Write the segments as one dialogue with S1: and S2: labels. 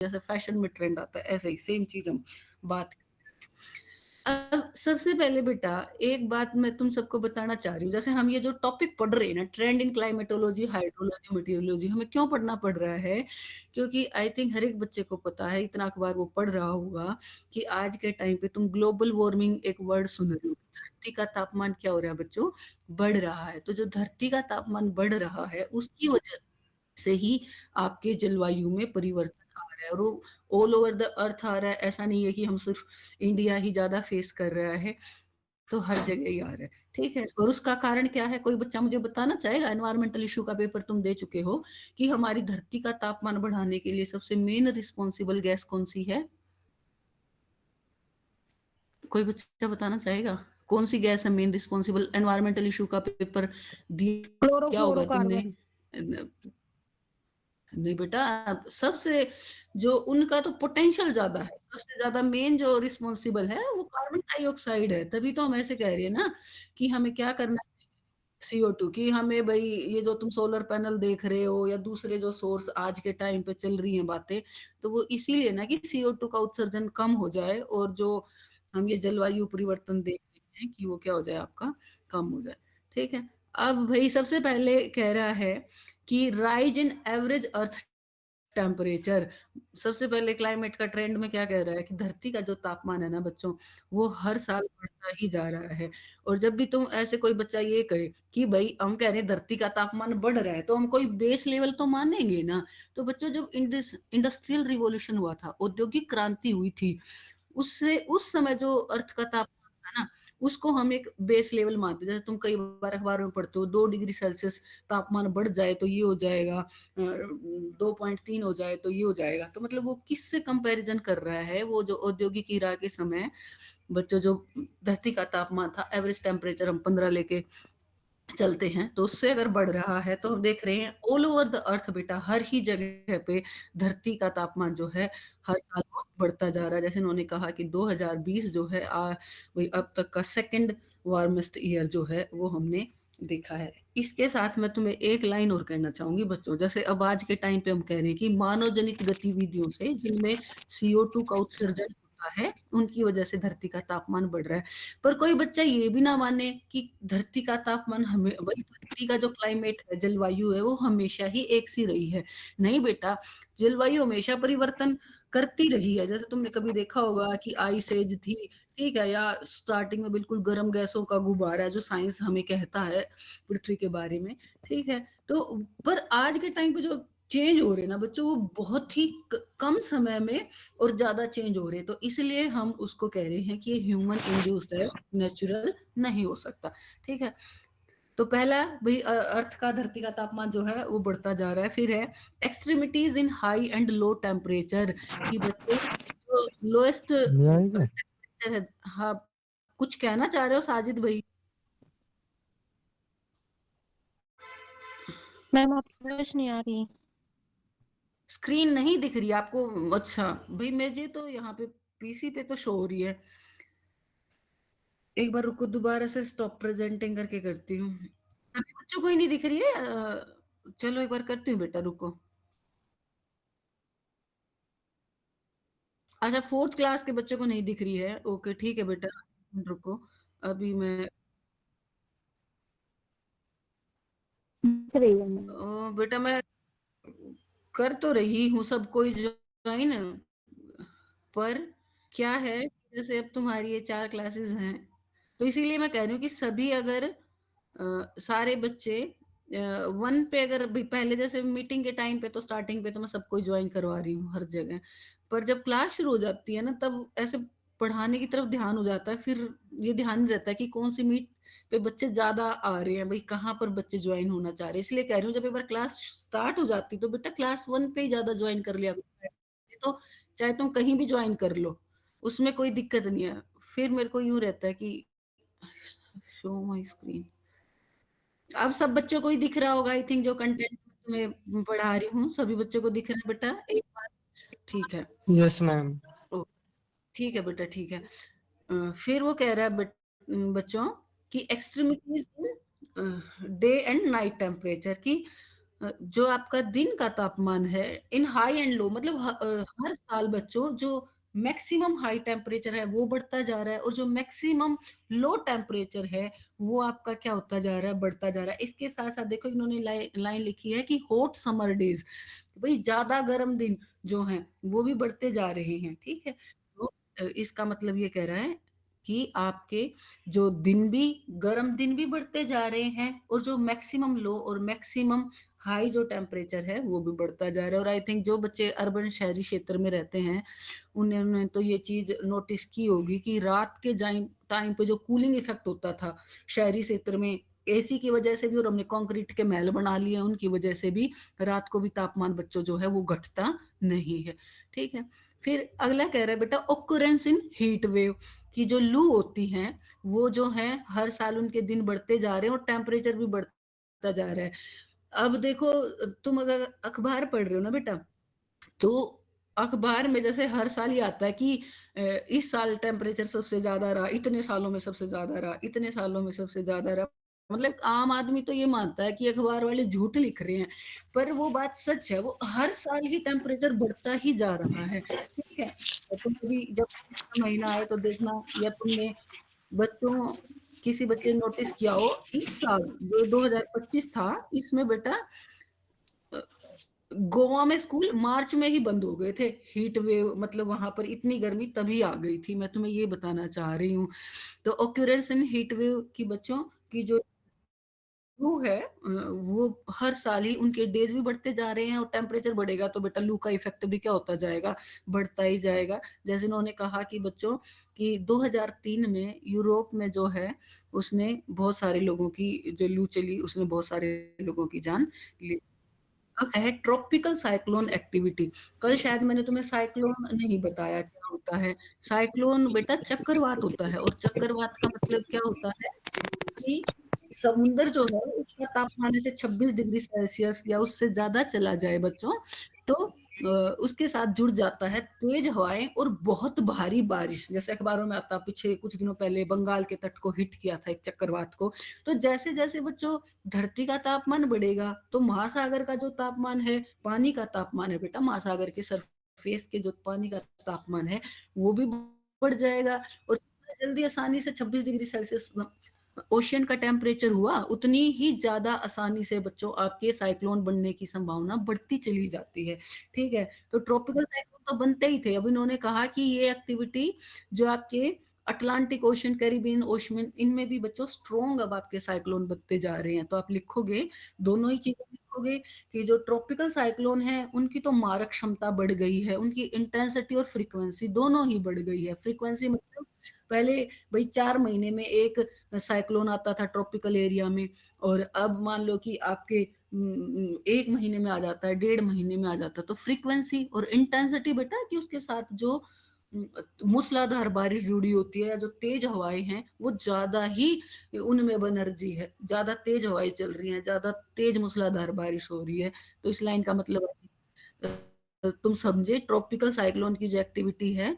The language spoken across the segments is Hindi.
S1: जैसे फैशन में ट्रेंड आता है, ऐसे ही सेम चीज़ हम बात अब सबसे पहले बेटा एक बात मैं तुम सबको बताना चाह रही हूँ, जैसे हम ये जो टॉपिक पढ़ रहे हैं ना, ट्रेंड इन क्लाइमेटोलॉजी, हाइड्रोलॉजी, मेटीरियोलॉजी, हमें क्यों पढ़ना पड़ रहा है? क्योंकि आई थिंक हर एक बच्चे को पता है, इतना अखबार वो पढ़ रहा होगा कि आज के टाइम पे तुम ग्लोबल वार्मिंग एक वर्ड सुन रहे हो। धरती का तापमान क्या हो रहा है बच्चों? बढ़ रहा है। तो जो धरती का तापमान बढ़ रहा है, उसकी वजह से ही आपके जलवायु में परिवर्तन आ रहा है, और वो ऑल ओवर द अर्थ आ रहा है। ऐसा नहीं है कि हम सिर्फ इंडिया ही ज़्यादा फेस कर रहा है, तो हर जगह ही आ रहा है, ठीक है? और उसका कारण क्या है? कोई बच्चा मुझे बताना चाहेगा? एनवायरमेंटल इश्यू का पेपर तुम दे चुके हो कि हमारी धरती का तापमान बढ़ाने के लिए सबसे मेन रिस्पॉन्सिबल गैस कौन-सी है? कोई बच्चा बताना चाहेगा? कौन-सी गैस है मेन रिस्पॉन्सिबल? एनवायरमेंटल इश्यू का पेपर दिया होगा तुमने।
S2: क्लोरोफ्लोरोकार्बन।
S1: न नहीं बेटा, सबसे जो उनका तो पोटेंशियल ज़्यादा है, सबसे ज़्यादा मेन जो रिस्पॉन्सिबल है वो कार्बन डाइऑक्साइड है। तभी तो हम ऐसे कह रहे हैं ना कि हमें क्या करना चाहिए, CO2, कि हमें भई ये जो तुम सोलर पैनल देख रहे हो या दूसरे जो सोर्स आज के टाइम पे चल रही हैं बातें, तो वो इसीलिए ना कि CO2 का उत्सर्जन कम हो जाए, और जो हम ये जलवायु परिवर्तन देख रहे हैं कि वो क्या हो जाए, आपका कम हो जाए, ठीक है? अब भई सबसे पहले कह रहा है कि rise in average earth temperature. सबसे पहले क्लाइमेट का ट्रेंड में क्या कह रहा है कि धरती का जो तापमान है ना बच्चों, वो हर साल बढ़ता ही जा रहा है। और जब भी तुम ऐसे कोई बच्चा ये कहे कि भई हम कह रहे हैं धरती का तापमान बढ़ रहा है, तो हम कोई बेस लेवल तो मानेंगे ना। तो बच्चों, जब इंडस्ट्रियल रिवॉल्यूशन हुआ था, औद्योगिक क्रांति हुई थी, उससे उस समय जो अर्थ का तापमान था ना, उसको हम एक बेस लेवल मानते हैं। जैसे तुम कई बार अखबार में पढ़ते हो 2 डिग्री सेल्सियस तापमान बढ़ जाए तो ये हो जाएगा, 2.3 हो जाए तो ये हो जाएगा। तो मतलब वो किससे कंपैरिज़न कर रहा है? वो जो औद्योगिक इरा के समय बच्चों, जो धरती का तापमान था, एवरेज टेम्परेचर हम 15 लेके चलते हैं, तो उससे अगर बढ़ रहा है तो हम देख रहे हैं ऑल ओवर द अर्थ बेटा, हर ही जगह पे धरती का तापमान जो है हर साल वो बढ़ता जा रहा है। जैसे उन्होंने कहा कि 2020 जो है वही अब तक का सेकंड वार्मेस्ट ईयर जो है वो हमने देखा है। इसके साथ मैं तुम्हें एक लाइन और कहना चाहूँगी बच्चों, जैसे अब आज के टाइम पे हम कह रहे हैं कि मानव जनित गतिविधियों से जिनमें CO2 का उत्सर्जन होता है, उनकी वजह से धरती का तापमान बढ़ रहा है। पर कोई बच्चा ये भी ना माने कि धरती का तापमान हमें वही धरती का जो क्लाइमेट है, जलवायु है, वो हमेशा ही एक सी रही है। नहीं बेटा, जलवायु हमेशा परिवर्तन करती रही है। जैसे तुमने कभी देखा होगा कि आइस एज थी, ठीक है? या स्टार्टिंग में बिल्कुल गर्म गैसों का गुब्बारा, जो साइंस हमें कहता है पृथ्वी के बारे में, ठीक है? तो पर आज के टाइम पे जो चेंज हो रहे हैं ना बच्चों, वो बहुत ही कम समय में और ज़्यादा चेंज हो रहे हैं। तो इसलिए हम उसको कह रहे हैं कि ये ह्यूमन इंड्यूस्ड है, नेचुरल नहीं हो सकता, ठीक है? तो पहला भई अर्थ का, धरती का तापमान जो है वो बढ़ता जा रहा है। फिर है extremities in high and low temperature, कि बच्चों जो लोएस्ट
S3: नहीं आएगा।
S1: टेम्परेचर है। हाँ, कुछ कहना चाह रहे हो साजिद भई?
S2: मैम आपकी वॉइस नहीं आ रही।
S1: स्क्रीन नहीं दिख रही आपको? अच्छा, भई मुझे तो यहाँ पे पीसी पे तो शो हो रही है। एक बार रुको, दोबारा से स्टॉप प्रेजेंटिंग करके करती हूँ। अभी बच्चों को ही नहीं दिख रही है? चलो एक बार करती हूँ बेटा, रुको। अच्छा, 4th क्लास के बच्चों को नहीं दिख रही है। ओके, ठीक है बेटा, रुको। अभी मैं
S2: दिख रही है मैम।
S1: बेटा मैं कर तो रही हूँ सब कोई जॉइन, पर क्या है, जैसे अब तुम्हारी ये 4 क्लासेस हैं, तो इसीलिए मैं कह रही हूँ कि सभी अगर सारे बच्चे 1 पे, अगर अभी पहले जैसे मीटिंग के टाइम पे तो स्टार्टिंग पे तो मैं सबको ज्वाइन करवा रही हूँ हर जगह, पर जब क्लास शुरू हो जाती है ना, तब ऐसे पढ़ाने की तरफ ध्यान हो जाता है, फिर ये ध्यान नहीं रहता है कि कौन सी मीट पे बच्चे ज्यादा आ रहे हैं, भाई कहाँ पर बच्चे ज्वाइन होना चाह रहे हैं। इसलिए कह रही हूँ, जब एक बार क्लास स्टार्ट हो जाती तो बेटा क्लास 1 पे ही ज्यादा ज्वाइन कर लिया करो। तो चाहे तुम कहीं भी ज्वाइन कर लो, उसमें कोई दिक्कत नहीं है। फिर मेरे को यूँ रहता है कि शो माय स्क्रीन। अब सब बच्चों को ही दिख रहा होगा आई थिंक, जो कंटेंट तुम्हें पढ़ा रही हूँ, सभी बच्चों को दिख रहा है बेटा? एक बार ठीक है।
S3: Yes ma'am.
S1: ओ, ठीक है बेटा, ठीक है। फिर वो कह रहा है बच्चों कि extremities in day and night temperature, की जो आपका दिन का तापमान है इन हाई एंड लो मतलब हर साल बच्चों जो मैक्सिमम हाई टेम्परेचर है वो बढ़ता जा रहा है और जो मैक्सिमम लो टेम्परेचर है वो आपका क्या होता जा रहा है, बढ़ता जा रहा है। इसके साथ साथ देखो इन्होंने लाइन लिखी है कि हॉट समर डेज, भाई ज्यादा गर्म दिन जो हैं वो भी बढ़ते जा रहे हैं। ठीक है, तो इसका मतलब ये कह रहा है कि आपके जो दिन भी गर्म दिन भी बढ़ते जा रहे हैं और जो मैक्सिमम लो और मैक्सिमम हाई जो टेम्परेचर है वो भी बढ़ता जा रहा है। और आई थिंक जो बच्चे अर्बन शहरी क्षेत्र में रहते हैं उन्होंने तो ये चीज नोटिस की होगी कि रात के टाइम पे जो कूलिंग इफेक्ट होता था शहरी क्षेत्र में एसी की वजह से भी और हमने कंक्रीट के महल बना लिए उनकी वजह से भी रात को भी तापमान बच्चों जो है वो घटता नहीं है। ठीक है, फिर अगला कह रहा है बेटा ऑक्यूरेंस इन हीट वेव की जो लू होती हैं वो जो है हर साल उनके दिन बढ़ते जा रहे हैं और टेम्परेचर भी बढ़ता जा रहा है। अब देखो तुम अगर अखबार पढ़ रहे हो ना बेटा तो अखबार में जैसे हर साल ही आता है कि इस साल टेम्परेचर सबसे ज्यादा रहा, इतने सालों में सबसे ज्यादा रहा, इतने सालों में सबसे ज्यादा रहा। मतलब आम आदमी तो ये मानता है कि अखबार वाले झूठ लिख रहे हैं, पर वो बात सच है, वो हर साल ही टेम्परेचर बढ़ता ही जा रहा है। ठीक है, तो तुम कभी जब महीना आए तो देखना, या तुमने बच्चों किसी बच्चे ने नोटिस किया हो इस साल जो 2025 था इसमें बेटा अ, गोवा में स्कूल मार्च में ही बंद हो गए थे। हीट वेव मतलब वहां पर इतनी गर्मी तभी आ गई थी, मैं तुम्हें ये बताना चाह रही हूँ। तो ऑक्यूरेंस इन हीट वेव की बच्चों की जो लू है वो हर साल ही उनके डेज भी बढ़ते जा रहे हैं और टेम्परेचर बढ़ेगा तो बेटा लू का इफेक्ट भी क्या होता जाएगा, बढ़ता ही जाएगा। जैसे उन्होंने कहा कि बच्चों कि 2003 में यूरोप में जो है उसने बहुत सारे लोगों की जो लू चली उसने बहुत सारे लोगों की जान ली। अब है ट्रॉपिकल साइक्लोन एक्टिविटी। कल शायद मैंने तुम्हें साइक्लोन नहीं बताया क्या होता है। साइक्लोन बेटा चक्रवात होता है और चक्रवात का मतलब क्या होता है कि समुंदर जो है उसका तापमान जैसे 26 डिग्री सेल्सियस या उससे ज्यादा चला जाए बच्चों तो उसके साथ जुड़ जाता है तेज हवाएं और बहुत भारी बारिश। जैसे अखबारों में आता पीछे कुछ दिनों पहले बंगाल के तट को हिट किया था एक चक्रवात को। तो जैसे जैसे बच्चों धरती का तापमान बढ़ेगा तो महासागर का जो तापमान है, पानी का तापमान है बेटा, महासागर के सरफेस के जो पानी का तापमान है वो भी बढ़ जाएगा। और जितना जल्दी आसानी से 26 डिग्री सेल्सियस ओशियन का टेम्परेचर हुआ उतनी ही ज्यादा आसानी से बच्चों आपके साइक्लोन बनने की संभावना बढ़ती चली जाती है। ठीक है, तो ट्रॉपिकल साइक्लोन तो बनते ही थे। अब इन्होंने कहा कि ये एक्टिविटी जो आपके अटलांटिक ओशन, कैरिबियन ओशन, इनमें भी बच्चों स्ट्रॉन्ग अब आपके साइक्लोन बनते जा रहे हैं। तो आप लिखोगे, दोनों ही चीजें लिखोगे कि जो ट्रॉपिकल साइक्लोन है उनकी तो मारक क्षमता बढ़ गई है, उनकी इंटेंसिटी और फ्रीक्वेंसी दोनों ही बढ़ गई है। फ्रीक्वेंसी मतलब पहले भाई 4 महीने में एक साइक्लोन आता था ट्रॉपिकल एरिया में, और अब मान लो कि आपके 1 महीने में आ जाता है, 1.5 महीने में आ जाता है। तो फ्रीक्वेंसी और इंटेंसिटी बेटा कि उसके साथ जो मूसलाधार बारिश जुड़ी होती है या जो तेज हवाएं हैं वो ज्यादा ही उनमें एनर्जी है, ज्यादा तेज हवाएं चल रही हैं, ज्यादा तेज मूसलाधार बारिश हो रही है। तो इस लाइन का मतलब तुम समझे ट्रॉपिकल साइक्लोन की जो एक्टिविटी है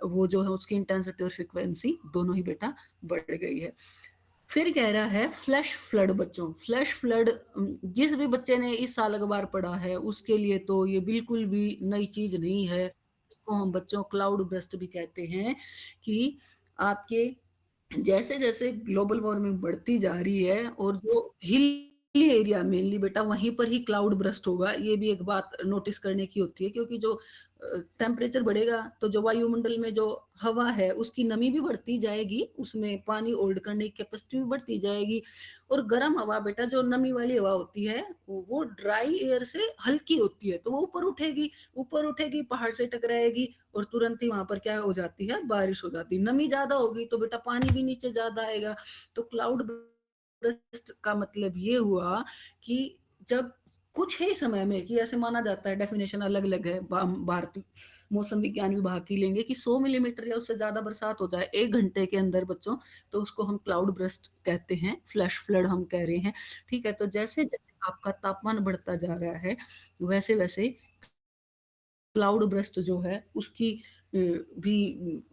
S1: वो जो है उसकी इंटेंसिटी और फ्रीक्वेंसी दोनों ही बेटा बढ़ गई है। फिर कह रहा है फ्लैश फ्लड बच्चों, फ्लैश फ्लड जिस भी बच्चे ने इस साल अखबार पढ़ा है उसके लिए तो ये बिल्कुल भी नई चीज नहीं है। इसको हम बच्चों क्लाउड ब्रस्ट भी कहते हैं कि आपके जैसे जैसे ग्लोबल वार्मिंग बढ़ती जा रही है और जो हिली एरिया मेनली बेटा वहीं पर ही क्लाउड ब्रस्ट होगा। ये भी एक बात नोटिस करने की होती है क्योंकि जो टेम्परेचर बढ़ेगा तो जो वायुमंडल में जो हवा है उसकी नमी भी बढ़ती जाएगी, उसमें पानी होल्ड करने की कैपेसिटी भी बढ़ती जाएगी। और गर्म हवा बेटा जो नमी वाली हवा होती है वो ड्राई एयर से हल्की होती है तो वो ऊपर उठेगी, ऊपर उठेगी पहाड़ से टकराएगी और तुरंत ही वहां पर क्या हो जाती है, बारिश हो जाती है। नमी ज्यादा होगी तो बेटा पानी भी नीचे ज्यादा आएगा। तो क्लाउड बर्स्ट का मतलब ये हुआ कि जब कुछ ही समय में, कि ऐसे माना जाता है, डेफिनेशन अलग अलग है, भारतीय मौसम विज्ञान विभाग की लेंगे कि 100 मिलीमीटर या उससे ज्यादा बरसात हो जाए 1 घंटे के अंदर बच्चों तो उसको हम क्लाउड बर्स्ट कहते हैं, फ्लैश फ्लड हम कह रहे हैं। ठीक है, तो जैसे जैसे आपका तापमान बढ़ता जा रहा है वैसे वैसे क्लाउड बर्स्ट जो है उसकी भी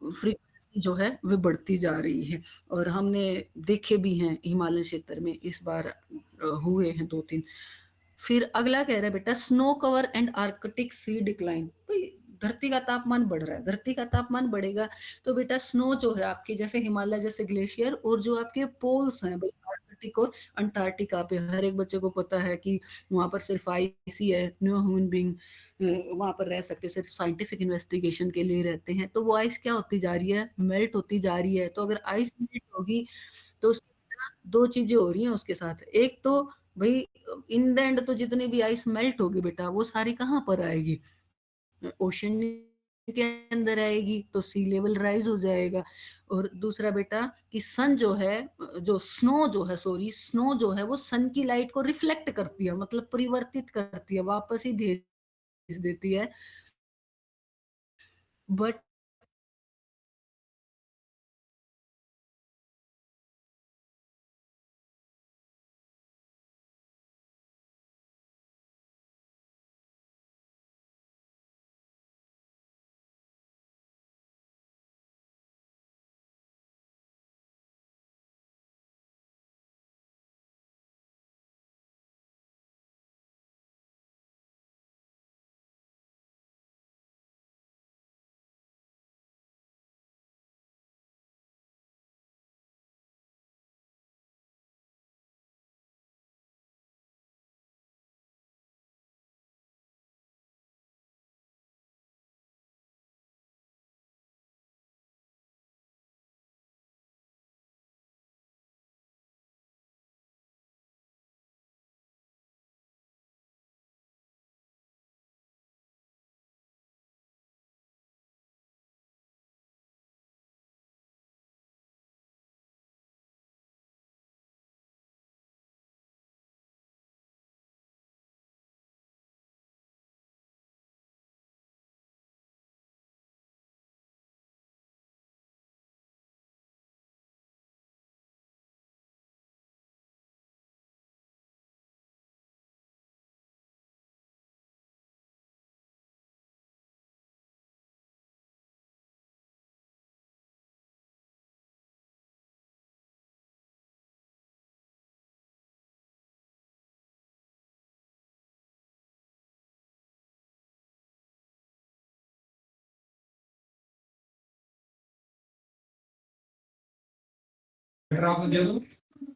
S1: फ्रीक्वेंसी जो है वो बढ़ती जा रही है। और हमने देखे भी हैं हिमालय क्षेत्र में इस बार हुए हैं 2-3। फिर अगला कह रहा है बेटा snow cover and Arctic sea decline. भाई धरती का तापमान बढ़ रहा है, धरती का तापमान बढ़ेगा तो बेटा स्नो जो है आपके जैसे हिमालय जैसे ग्लेशियर और जो आपके पोल्स हैं भाई आर्कटिक और अंटार्कटिका पे, हर एक बच्चे को पता है कि वहां पर सिर्फ आइस ही है, नो ह्यूमन बीइंग वहां पर रह सकते, सिर्फ साइंटिफिक इन्वेस्टिगेशन के लिए रहते हैं। तो वो आइस क्या होती जा रही है, मेल्ट होती जा रही है। तो अगर आइस मेल्ट होगी तो उसके दो चीजें हो रही हैं उसके साथ। एक तो भाई इन द एंड तो जितनी भी आइस मेल्ट होगी बेटा वो सारी कहाँ पर आएगी, ओशन के अंदर आएगी, तो सी लेवल राइज हो जाएगा। और दूसरा बेटा कि सन जो है, जो स्नो जो है, सॉरी स्नो जो है वो सन की लाइट को रिफ्लेक्ट करती है, मतलब परिवर्तित करती है, वापस ही भेज देती है। बट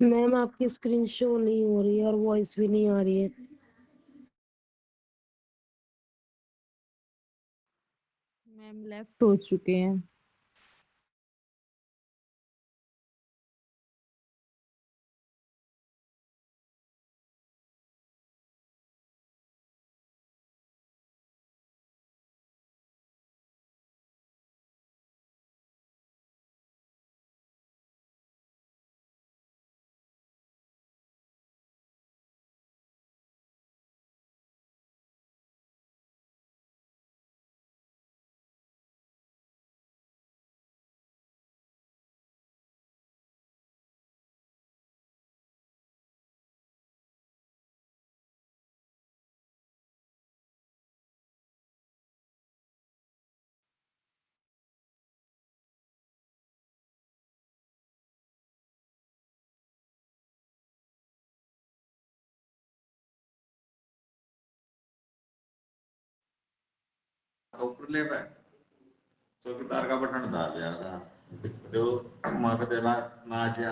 S3: मैम आपकी स्क्रीन शो नहीं हो रही है और वॉइस भी नहीं आ रही है।
S2: मैम लेफ्ट हो चुके हैं।
S4: ऊपर ले पे चौकीदार का बटन दबा दिया था जो माँ को देना ना आती